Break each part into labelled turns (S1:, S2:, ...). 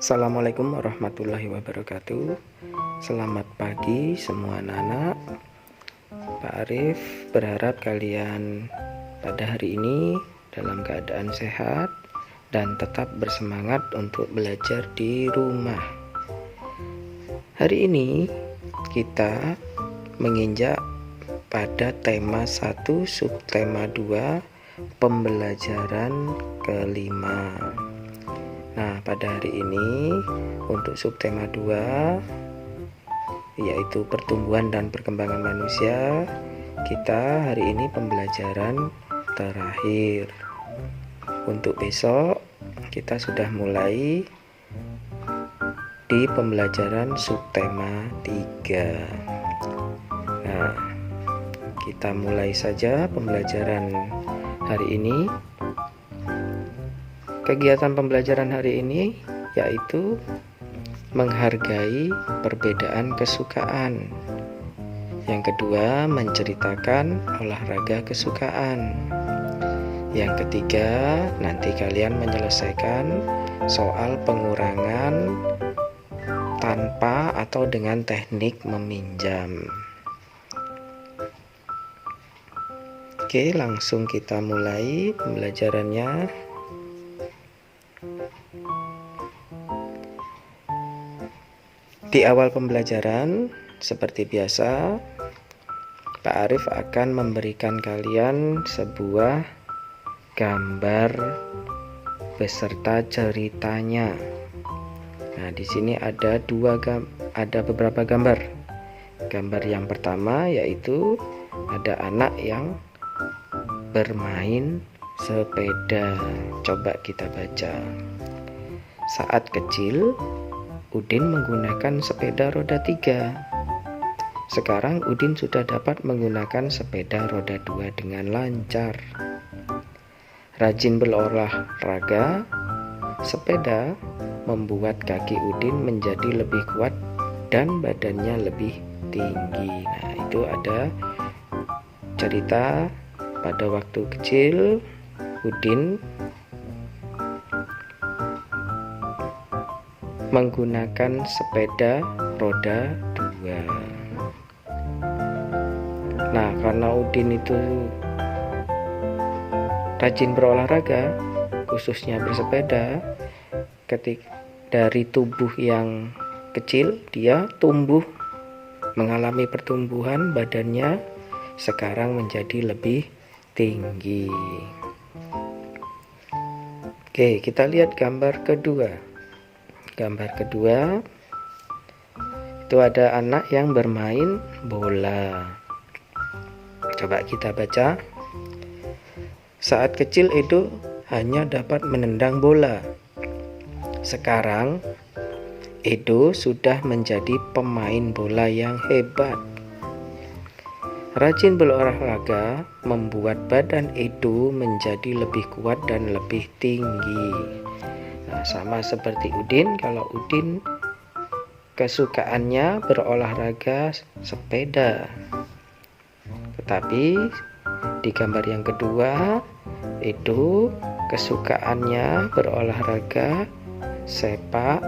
S1: Assalamualaikum warahmatullahi wabarakatuh. Selamat pagi semua anak-anak. Pak Arif berharap kalian pada hari ini dalam keadaan sehat dan tetap bersemangat untuk belajar di rumah. Hari ini kita menginjak pada tema 1 subtema 2 pembelajaran kelima. Nah, pada hari ini untuk subtema 2 yaitu pertumbuhan dan perkembangan manusia, kita hari ini pembelajaran terakhir. Untuk besok kita sudah mulai di pembelajaran subtema 3. Nah, kita mulai saja pembelajaran hari ini. Kegiatan pembelajaran hari ini yaitu menghargai perbedaan kesukaan. Yang kedua, menceritakan olahraga kesukaan. Yang ketiga, nanti kalian menyelesaikan soal pengurangan tanpa atau dengan teknik meminjam. Oke, langsung kita mulai pembelajarannya. Di awal pembelajaran, seperti biasa, Pak Arif akan memberikan kalian sebuah gambar beserta ceritanya. Nah, di sini ada beberapa gambar. Gambar yang pertama yaitu ada anak yang bermain sepeda. Coba kita baca. Saat kecil, Udin menggunakan sepeda roda 3. Sekarang Udin sudah dapat menggunakan sepeda roda 2 dengan lancar. Rajin berolahraga, sepeda membuat kaki Udin menjadi lebih kuat dan badannya lebih tinggi. Nah, itu ada cerita pada waktu kecil Udin menggunakan sepeda roda 2. Nah, karena Udin itu rajin berolahraga, khususnya bersepeda, dari tubuh yang kecil dia tumbuh, mengalami pertumbuhan, badannya sekarang menjadi lebih tinggi. Oke, kita lihat gambar kedua. Gambar kedua itu ada anak yang bermain bola. Coba kita baca. Saat kecil Edo hanya dapat menendang bola. Sekarang Edo sudah menjadi pemain bola yang hebat. Rajin berolahraga membuat badan Edo menjadi lebih kuat dan lebih tinggi. Nah, sama seperti Udin, kalau Udin kesukaannya berolahraga sepeda. Tetapi di gambar yang kedua, Edo kesukaannya berolahraga sepak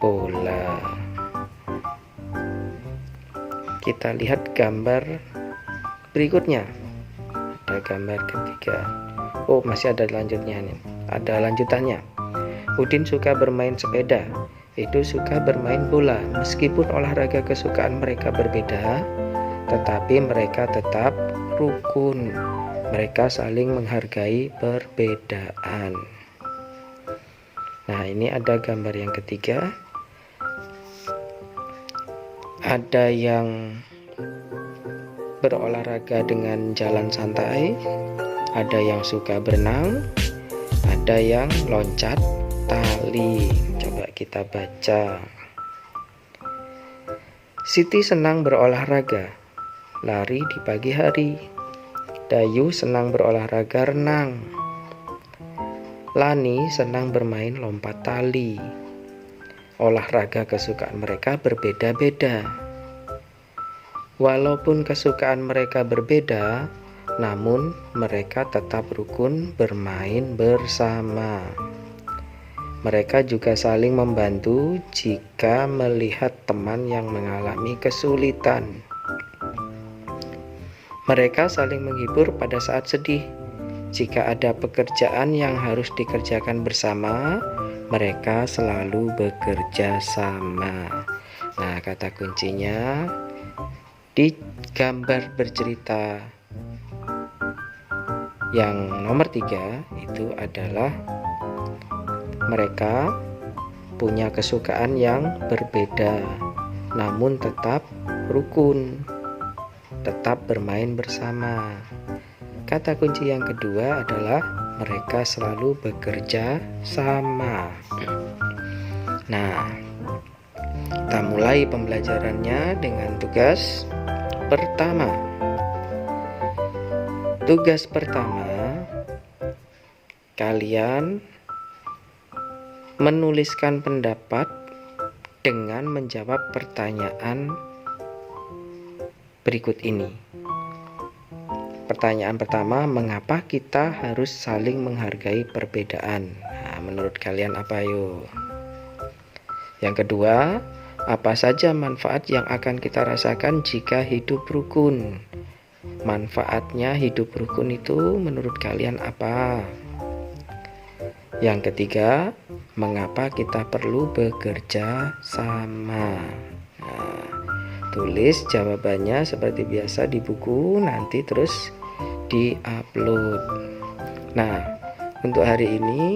S1: bola. Kita lihat gambar berikutnya. Ada gambar ketiga. Oh, masih ada lanjutnya nih. Ada lanjutannya. Udin suka bermain sepeda, Edo suka bermain bola. Meskipun olahraga kesukaan mereka berbeda, tetapi mereka tetap rukun. Mereka saling menghargai perbedaan. Nah, ini ada gambar yang ketiga. Ada yang berolahraga dengan jalan santai, ada yang suka berenang, ada yang loncat tali. Coba kita baca. Siti senang berolahraga, lari di pagi hari. Dayu senang berolahraga renang. Lani senang bermain lompat tali. Olahraga kesukaan mereka berbeda-beda. Walaupun kesukaan mereka berbeda, namun mereka tetap rukun bermain bersama. Mereka juga saling membantu jika melihat teman yang mengalami kesulitan. Mereka saling menghibur pada saat sedih. Jika ada pekerjaan yang harus dikerjakan bersama, mereka selalu bekerja sama. Nah, kata kuncinya di gambar bercerita yang nomor 3 itu adalah mereka punya kesukaan yang berbeda, namun tetap rukun, tetap bermain bersama. Kata kunci yang kedua adalah mereka selalu bekerja sama. Nah, kita mulai pembelajarannya dengan tugas pertama. Tugas pertama, kalian menuliskan pendapat dengan menjawab pertanyaan berikut ini. Pertanyaan pertama, mengapa kita harus saling menghargai perbedaan? Nah, menurut kalian apa yuk? Yang kedua, apa saja manfaat yang akan kita rasakan jika hidup rukun? Manfaatnya hidup rukun itu menurut kalian apa? Yang ketiga, mengapa kita perlu bekerja sama? Nah, tulis jawabannya seperti biasa di buku, nanti terus di-upload. Nah, untuk hari ini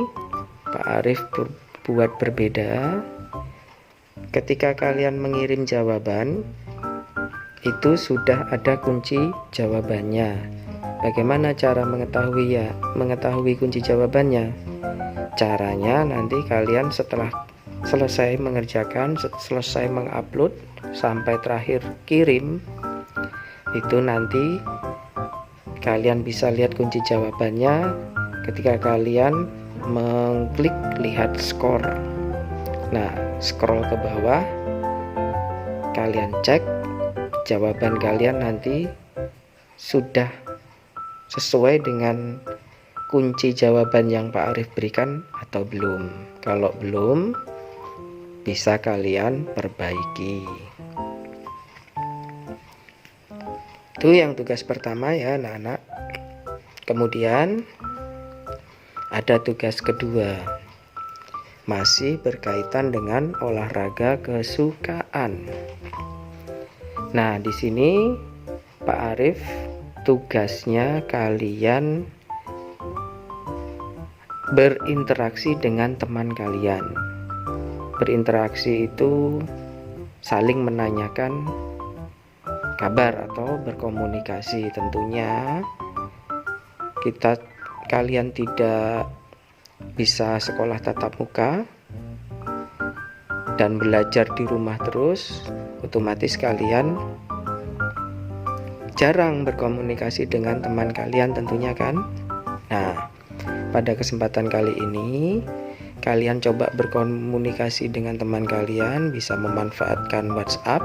S1: Pak Arif buat berbeda. Ketika kalian mengirim jawaban, itu sudah ada kunci jawabannya. Bagaimana cara mengetahui kunci jawabannya? Caranya nanti kalian setelah selesai mengerjakan, selesai mengupload sampai terakhir kirim, itu nanti kalian bisa lihat kunci jawabannya ketika kalian mengklik lihat skor. Nah, scroll ke bawah, kalian cek jawaban kalian nanti sudah sesuai dengan kunci jawaban yang Pak Arif berikan atau belum. Kalau belum, bisa kalian perbaiki. Itu yang tugas pertama ya anak-anak. Kemudian ada tugas kedua, masih berkaitan dengan olahraga kesukaan. Nah, di sini Pak Arif tugasnya kalian berinteraksi dengan teman kalian. Berinteraksi itu saling menanyakan kabar atau berkomunikasi. Tentunya kalian tidak bisa sekolah tatap muka dan belajar di rumah terus, otomatis kalian jarang berkomunikasi dengan teman kalian tentunya kan. Nah, pada kesempatan kali ini kalian coba berkomunikasi dengan teman kalian, bisa memanfaatkan WhatsApp.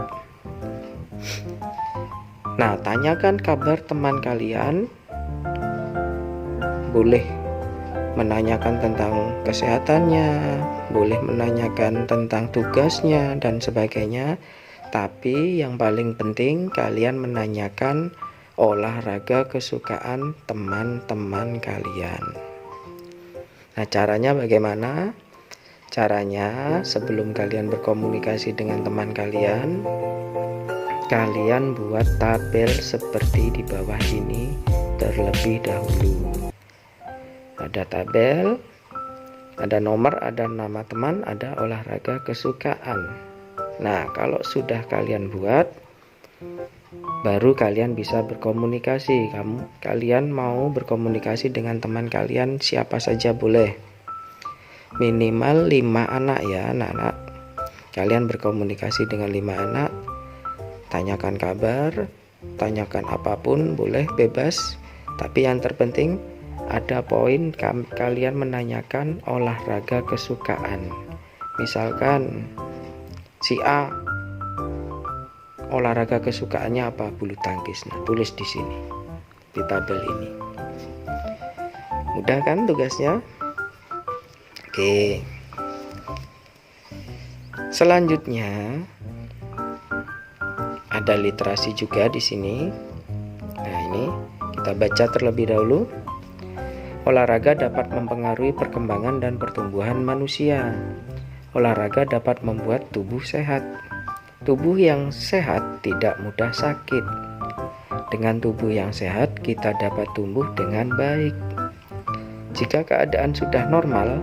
S1: Nah, tanyakan kabar teman kalian, boleh menanyakan tentang kesehatannya, boleh menanyakan tentang tugasnya dan sebagainya. Tapi yang paling penting kalian menanyakan olahraga kesukaan teman-teman kalian. Nah, caranya bagaimana? Caranya sebelum kalian berkomunikasi dengan teman kalian, kalian buat tabel seperti di bawah ini terlebih dahulu. Ada tabel, ada nomor, ada nama teman, ada olahraga kesukaan. Nah, kalau sudah kalian buat, baru kalian bisa berkomunikasi. Kalian mau berkomunikasi dengan teman kalian siapa saja boleh, minimal 5 anak ya anak-anak. Kalian berkomunikasi dengan 5 anak, tanyakan kabar, tanyakan apapun boleh, bebas. Tapi yang terpenting ada poin kalian menanyakan olahraga kesukaan. Misalkan si A olahraga kesukaannya apa? Bulu tangkis. Nah, tulis di sini di tabel ini. Mudah kan tugasnya? Oke. Selanjutnya ada literasi juga di sini. Nah, ini kita baca terlebih dahulu. Olahraga dapat mempengaruhi perkembangan dan pertumbuhan manusia. Olahraga dapat membuat tubuh sehat. Tubuh yang sehat tidak mudah sakit. Dengan tubuh yang sehat, kita dapat tumbuh dengan baik. Jika keadaan sudah normal,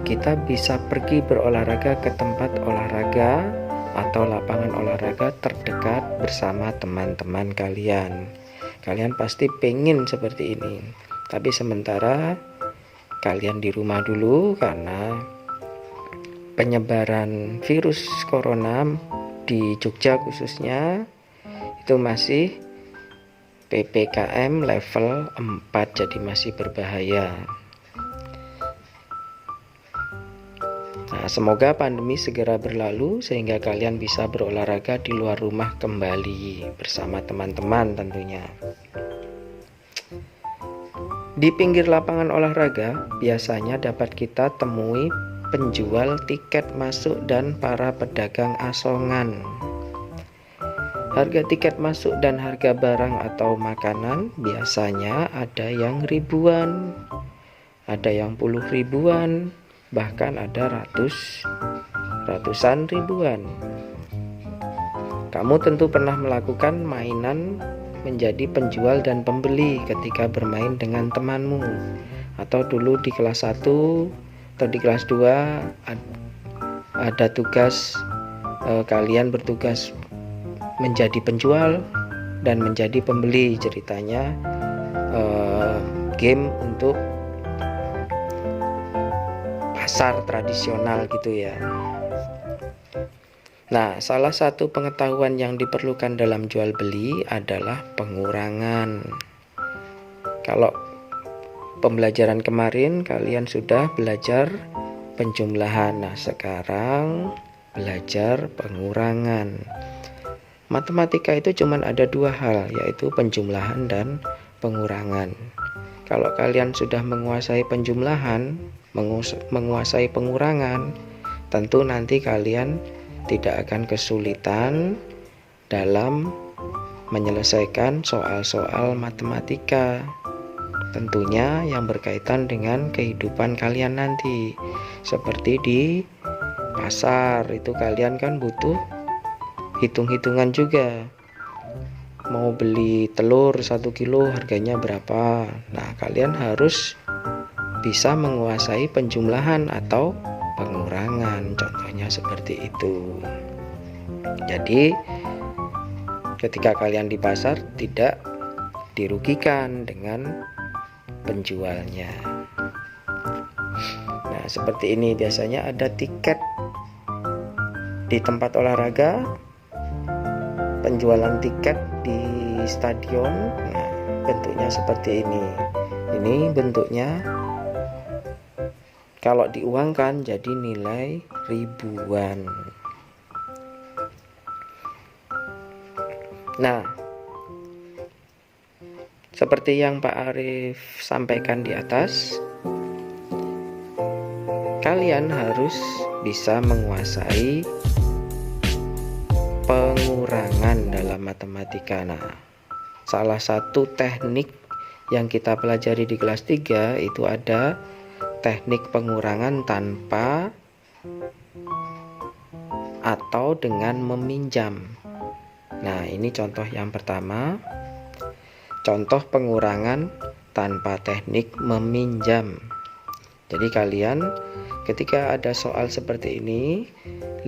S1: kita bisa pergi berolahraga ke tempat olahraga atau lapangan olahraga terdekat bersama teman-teman kalian. Kalian pasti pengen seperti ini, tapi sementara kalian di rumah dulu karena penyebaran virus corona di Jogja khususnya itu masih PPKM level 4, jadi masih berbahaya. Nah, semoga pandemi segera berlalu sehingga kalian bisa berolahraga di luar rumah kembali bersama teman-teman tentunya. Di pinggir lapangan olahraga biasanya dapat kita temui penjual tiket masuk dan para pedagang asongan. Harga tiket masuk dan harga barang atau makanan biasanya ada yang ribuan, ada yang puluh ribuan, bahkan ada ratusan ribuan. Kamu tentu pernah melakukan mainan menjadi penjual dan pembeli ketika bermain dengan temanmu, atau dulu di kelas 1 atau di kelas 2 ada tugas kalian bertugas menjadi penjual dan menjadi pembeli. Ceritanya game untuk pasar tradisional gitu ya. Nah, salah satu pengetahuan yang diperlukan dalam jual beli adalah pengurangan. Kalau pembelajaran kemarin kalian sudah belajar penjumlahan, nah sekarang belajar pengurangan. Matematika itu cuma ada dua hal, yaitu penjumlahan dan pengurangan. Kalau kalian sudah menguasai penjumlahan, menguasai pengurangan, tentu nanti kalian tidak akan kesulitan dalam menyelesaikan soal-soal matematika. Tentunya yang berkaitan dengan kehidupan kalian nanti. Seperti di pasar, itu kalian kan butuh hitung-hitungan juga. Mau beli telur 1 kilo harganya berapa. Nah, kalian harus bisa menguasai penjumlahan atau pengurangan. Contohnya seperti itu. Jadi ketika kalian di pasar tidak dirugikan dengan penjualnya. Nah, seperti ini biasanya ada tiket di tempat olahraga, penjualan tiket di stadion. Nah, bentuknya seperti ini. Ini bentuknya kalau diuangkan jadi nilai ribuan. Nah, seperti yang Pak Arif sampaikan di atas, kalian harus bisa menguasai pengurangan dalam matematika. Nah, salah satu teknik yang kita pelajari di kelas 3 itu ada teknik pengurangan tanpa atau dengan meminjam. Nah, ini contoh yang pertama. Contoh pengurangan tanpa teknik meminjam. Jadi kalian ketika ada soal seperti ini,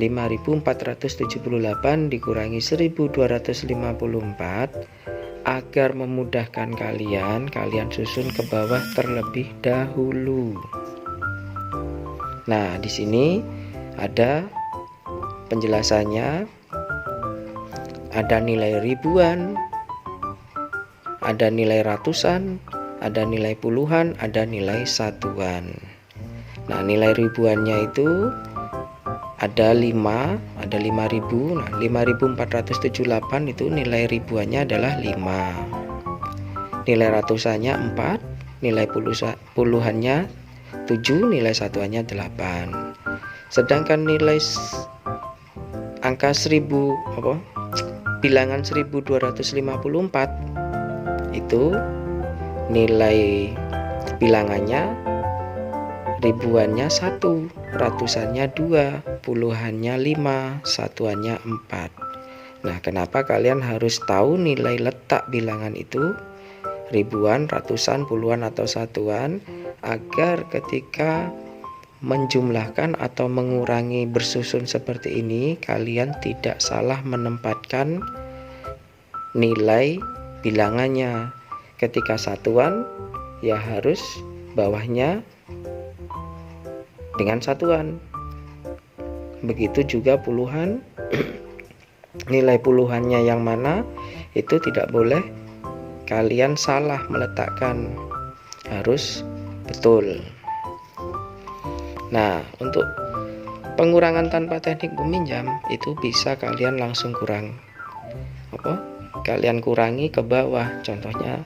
S1: 5.478 dikurangi 1.254, agar memudahkan kalian susun ke bawah terlebih dahulu. Nah, di sini ada penjelasannya. Ada nilai ribuan, ada nilai ratusan, ada nilai puluhan, ada nilai satuan. Nah, nilai ribuannya itu ada 5, ada 5.000. Nah, 5.478 itu nilai ribuannya adalah 5. Nilai ratusannya 4, nilai puluhannya 7, nilai satuannya 8. Sedangkan nilai angka 1000 bilangan 1254 itu nilai bilangannya ribuannya 1, ratusannya 2, puluhannya 5, satuannya 4. Nah, kenapa kalian harus tahu nilai letak bilangan itu, ribuan, ratusan, puluhan, atau satuan, agar ketika menjumlahkan atau mengurangi bersusun seperti ini, kalian tidak salah menempatkan nilai bilangannya. Ketika satuan, ya harus bawahnya dengan satuan. Begitu juga puluhan, nilai puluhannya yang mana itu tidak boleh kalian salah meletakkan, harus betul. Nah, untuk pengurangan tanpa teknik meminjam itu bisa kalian langsung kalian kurangi ke bawah. Contohnya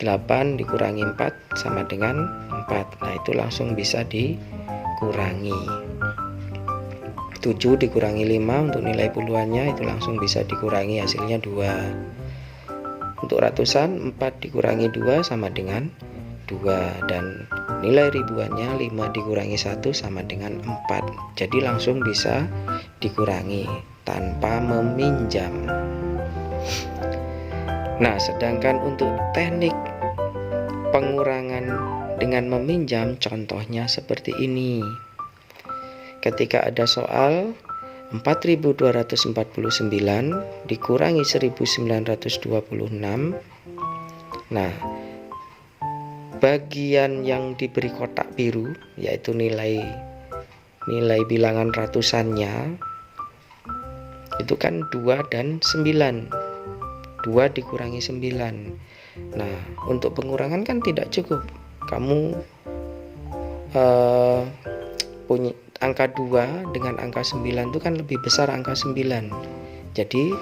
S1: 8 dikurangi 4 sama dengan 4. Nah, itu langsung bisa dikurangi. 7 dikurangi 5 untuk nilai puluhannya itu langsung bisa dikurangi, hasilnya 2. Untuk ratusan 4 dikurangi 2 sama dengan 2, dan nilai ribuannya 5 dikurangi 1 sama dengan 4. Jadi langsung bisa dikurangi tanpa meminjam. Nah, sedangkan untuk teknik pengurangan dengan meminjam, contohnya seperti ini. Ketika ada soal 4249 dikurangi 1926. Nah, bagian yang diberi kotak biru, yaitu nilai bilangan ratusannya, itu kan 2 dan 9. 2 dikurangi 9. Nah, untuk pengurangan kan tidak cukup. Kamu punya angka 2 dengan angka 9 itu kan lebih besar angka 9. Jadi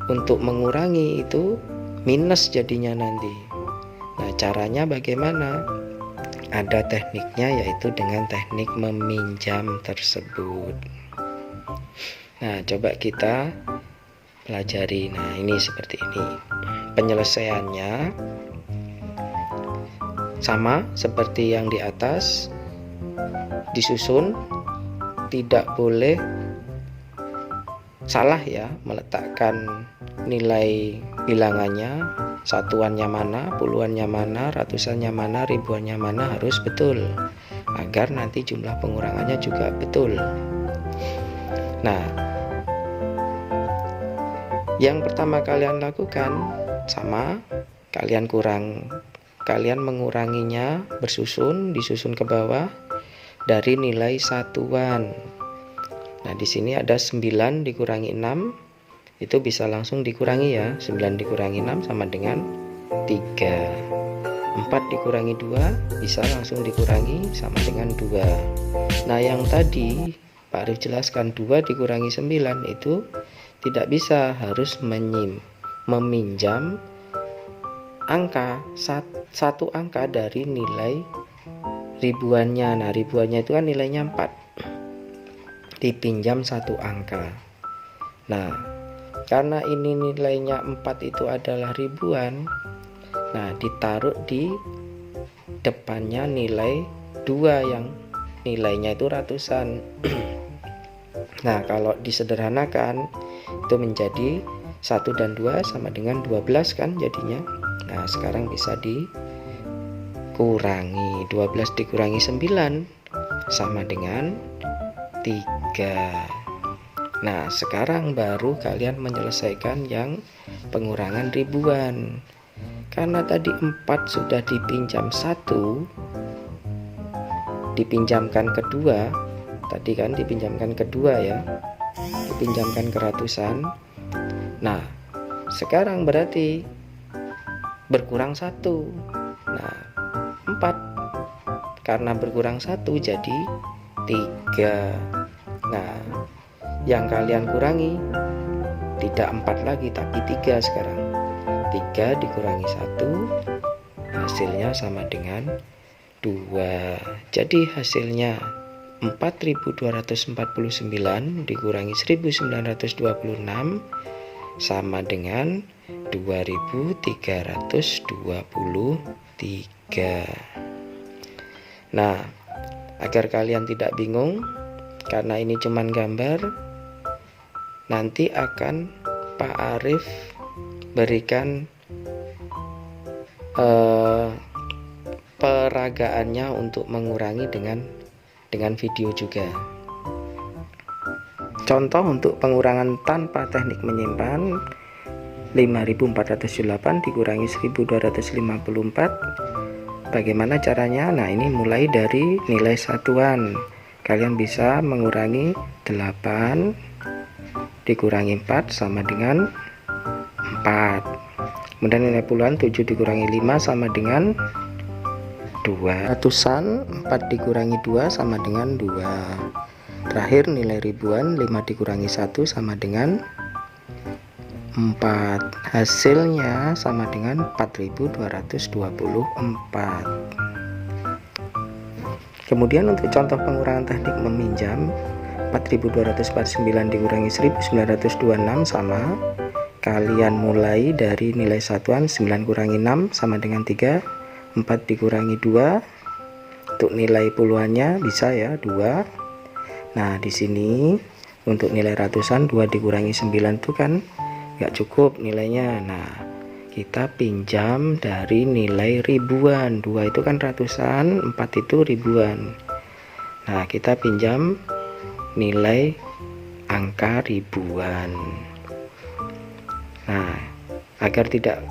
S1: untuk mengurangi itu minus jadinya nanti. Nah, caranya bagaimana? Ada tekniknya, yaitu dengan teknik meminjam tersebut. Nah, coba kita pelajari. Nah, ini seperti ini. Penyelesaiannya sama seperti yang di atas, disusun, tidak boleh salah ya meletakkan nilai bilangannya, satuannya mana, puluhannya mana, ratusannya mana, ribuannya mana, harus betul agar nanti jumlah pengurangannya juga betul. Nah, yang pertama kalian lakukan sama, kalian menguranginya bersusun, disusun ke bawah dari nilai satuan. Nah, di sini ada 9 dikurangi 6, itu bisa langsung dikurangi ya. 9 dikurangi 6 sama dengan 3. 4 dikurangi 2 bisa langsung dikurangi sama dengan 2. Nah, yang tadi Pak Arif jelaskan 2 dikurangi 9 itu tidak bisa, harus meminjam angka satu angka dari nilai ribuannya. Nah, ribuannya itu kan nilainya 4, dipinjam satu angka. Nah, karena ini nilainya 4 itu adalah ribuan, nah ditaruh di depannya nilai 2 yang nilainya itu ratusan. Nah, kalau disederhanakan itu menjadi 1 dan 2 sama dengan 12 kan jadinya. Nah, sekarang bisa dikurangi. 12 dikurangi 9 sama dengan 3. Nah, sekarang baru kalian menyelesaikan yang pengurangan ribuan. Karena tadi 4 sudah dipinjam 1, dipinjamkan kedua, tadi kan dipinjamkan kedua ya, dipinjamkan ke ratusan. Nah, sekarang berarti berkurang 1. Nah, 4 karena berkurang 1 jadi 3. Nah, yang kalian kurangi tidak 4 lagi tapi 3 sekarang. 3 dikurangi 1 hasilnya sama dengan 2. Jadi hasilnya 4249 dikurangi 1926 sama dengan 2323. Nah, agar kalian tidak bingung, karena ini cuman gambar, nanti akan Pak Arif berikan peragaannya untuk mengurangi dengan video juga. Contoh untuk pengurangan tanpa teknik menyimpan, 5408 dikurangi 1254. Bagaimana caranya? Nah, ini mulai dari nilai satuan. Kalian bisa mengurangi 8 dikurangi 4 sama dengan 4. Kemudian nilai puluhan 7 dikurangi 5 sama dengan 2. Ratusan 4 dikurangi 2 sama dengan 2. Terakhir nilai ribuan 5 dikurangi 1 sama dengan 4. Hasilnya sama dengan 4224. Kemudian untuk contoh pengurangan teknik meminjam, 4249 dikurangi 1926 sama, kalian mulai dari nilai satuan 9 kurangi 6 sama dengan 3, 4 dikurangi 2. Untuk nilai puluhannya bisa ya 2. Nah, di sini untuk nilai ratusan 2 dikurangi 9 itu kan nggak cukup nilainya. Nah, kita pinjam dari nilai ribuan. 2 itu kan ratusan, 4 itu ribuan. Nah, kita pinjam nilai angka ribuan. Nah, agar tidak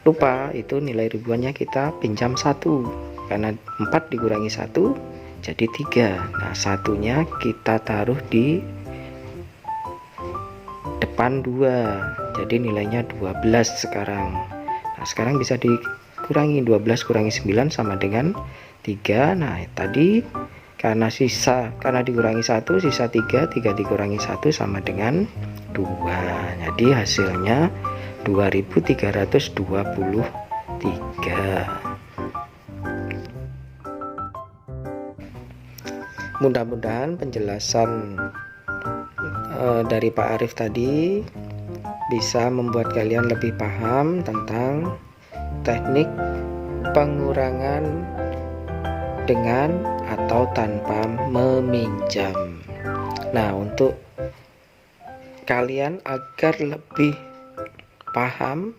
S1: lupa, itu nilai ribuannya kita pinjam 1, karena 4 dikurangi 1 jadi 3. Nah, satunya kita taruh di depan 2, jadi nilainya 12 sekarang. Nah, sekarang bisa dikurangi, 12 kurangi 9 sama dengan 3. Nah, tadi karena dikurangi 1 sisa 3, 3 dikurangi 1 sama dengan 2. Jadi hasilnya 2323. Mudah-mudahan penjelasan dari Pak Arif tadi bisa membuat kalian lebih paham tentang teknik pengurangan dengan atau tanpa meminjam. Nah, untuk kalian agar lebih paham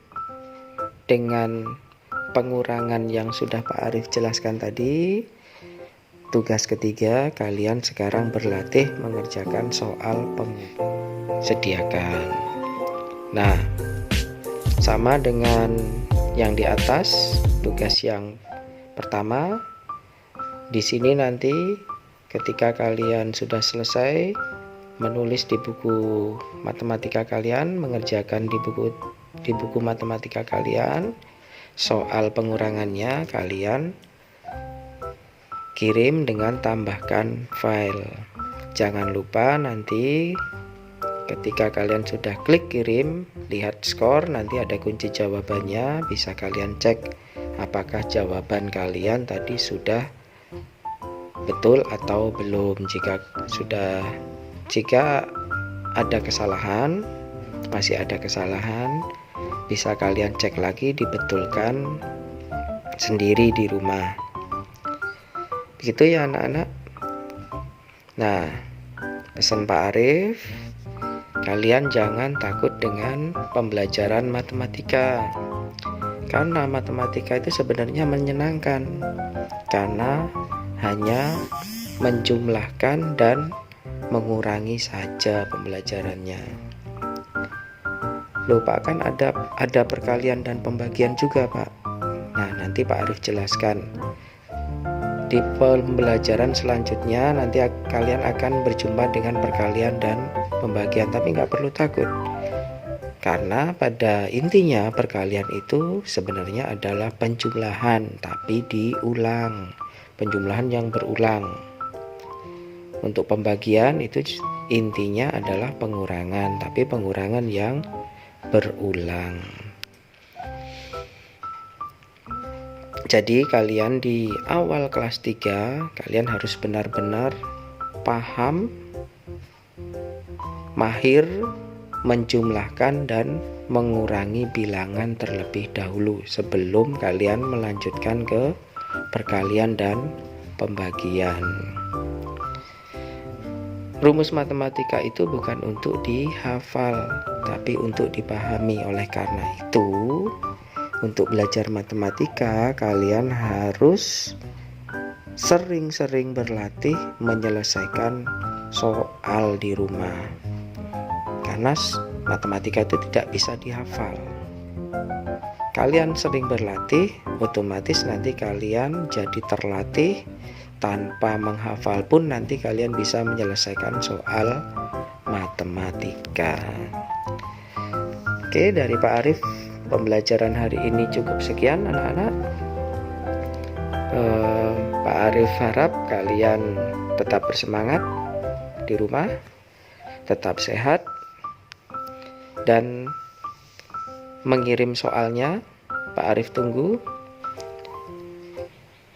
S1: dengan pengurangan yang sudah Pak Arif jelaskan tadi, tugas ketiga, kalian sekarang berlatih mengerjakan soal sediakan. Nah, sama dengan yang di atas, tugas yang pertama, di sini nanti ketika kalian sudah selesai menulis di buku matematika kalian, mengerjakan di buku matematika kalian, soal pengurangannya kalian kirim dengan tambahkan file. Jangan lupa nanti ketika kalian sudah klik kirim, lihat skor, nanti ada kunci jawabannya, bisa kalian cek apakah jawaban kalian tadi sudah betul atau belum. Jika ada kesalahan, masih ada kesalahan, bisa kalian cek lagi, dibetulkan sendiri di rumah. Begitu ya anak-anak. Nah, pesan Pak Arif, kalian jangan takut dengan pembelajaran matematika, karena matematika itu sebenarnya menyenangkan, karena hanya menjumlahkan dan mengurangi saja pembelajarannya. Lupakan ada perkalian dan pembagian juga, Pak. Nah, nanti Pak Arif jelaskan di pembelajaran selanjutnya. Nanti kalian akan berjumpa dengan perkalian dan pembagian, tapi nggak perlu takut, karena pada intinya perkalian itu sebenarnya adalah penjumlahan, tapi diulang, penjumlahan yang berulang. Untuk pembagian itu intinya adalah pengurangan, tapi pengurangan yang berulang. Jadi kalian di awal kelas 3 kalian harus benar-benar paham, mahir menjumlahkan dan mengurangi bilangan terlebih dahulu sebelum kalian melanjutkan ke perkalian dan pembagian. Rumus matematika itu bukan untuk dihafal, tapi untuk dipahami. Oleh karena itu, untuk belajar matematika, kalian harus sering-sering berlatih menyelesaikan soal di rumah. Karena matematika itu tidak bisa dihafal. Kalian sering berlatih, otomatis nanti kalian jadi terlatih. Tanpa menghafal pun nanti kalian bisa menyelesaikan soal matematika. Oke, dari Pak Arif, pembelajaran hari ini cukup sekian anak-anak. Pak Arif harap kalian tetap bersemangat di rumah, tetap sehat, dan mengirim soalnya Pak Arif tunggu.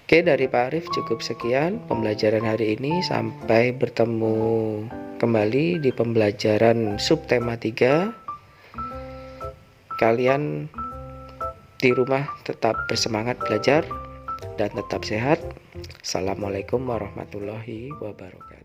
S1: Oke, dari Pak Arif cukup sekian pembelajaran hari ini. Sampai bertemu kembali di pembelajaran subtema 3. Kalian di rumah tetap bersemangat belajar dan tetap sehat. Assalamualaikum warahmatullahi wabarakatuh.